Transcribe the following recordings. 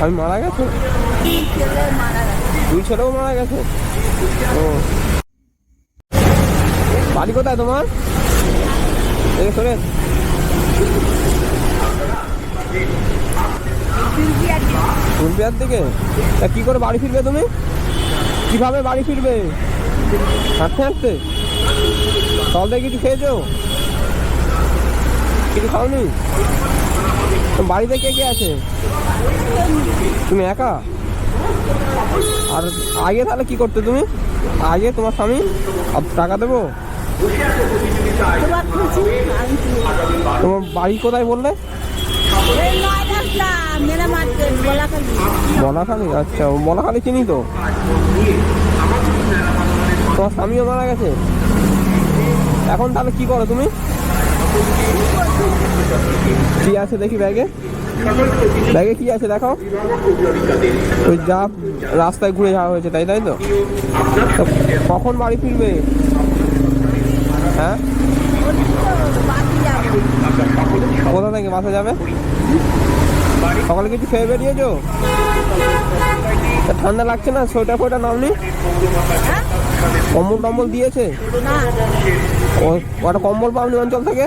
আমি মারা গেছে? দুই ছেলেও মারা গেছে? ও, বাড়ি কোথায় তোমার? শোনেন, কুলপিয়ার দিকে। তা কি করে বাড়ি ফিরবে তুমি? কিভাবে বাড়ি ফিরবে? হাঁটতে হাঁটতে? সব থেকে কিছু খেয়েছো? কিছু খাওনি? বাড়িতে কে কে আছে? তুমি একা? আর আগে তাহলে কি করতে তুমি? আগে তোমার স্বামী টাকা দেবো? তোমার বাড়ি কোথায় বললে? বলাখালি? আচ্ছা, বলাখালি চিনি তো। তোমার স্বামীও মারা গেছে? এখন তাহলে কি করো তুমি? কি আছে দেখি ব্যাগে? ব্যাগে কি আছে দেখো। ওই যা রাস্তায় ঘুরে যাওয়া হয়েছে, তাই তাই তো? কখন বাড়ি ফিরবে? হ্যাঁ, কোথা থেকে বাসে যাবে? সকালে কিছু খেয়ে বেরিয়েছো? ঠান্ডা লাগছে না? সোয়েটার ফোয়েটার নামনি? কম্বল টম্বল দিয়েছে? ওটা কম্বল পাওনি অঞ্চল থেকে?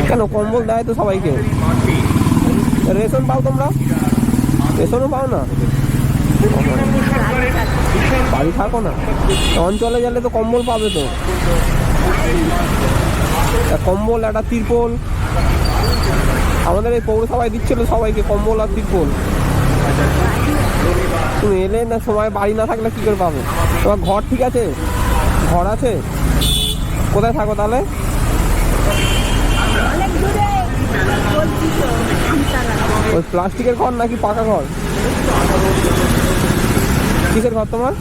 কেন, কম্বল দেয় তো সবাইকে। রেশন পাও তোমরা? রেশনও পাও না? বাড়ি থাকো না? অঞ্চলে গেলে তো কম্বল পাবে তো। কম্বল, একটা তিরপল আমাদের এই পৌরসভায় দিচ্ছিল সবাইকে, কম্বল আর তিরপল। তুমি এলে না, সময় বাড়ি না থাকলে কি করে পাবে? তোমার ঘর ঠিক আছে? ঘর আছে? কোথায় থাকো তাহলে? ওই প্লাস্টিকের ঘর নাকি পাকা ঘর? কিসের ঘর তোমার?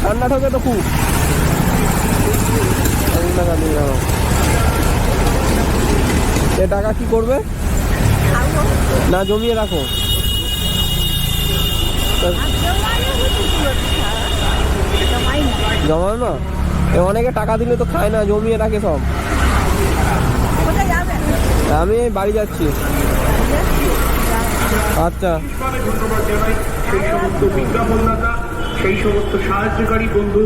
ঠান্ডা ঠকে তো খুব। এ টাকা কি করবে? না জমিয়ে রাখো? জমানো না? অনেকে টাকা দিলে তো খায় না, জমিয়ে রাখে সব। আমি বাড়ি যাচ্ছি। আচ্ছা, সেই সমস্ত বিজ্ঞাপনদাতা, সেই সমস্ত সাহায্যকারী বন্ধু।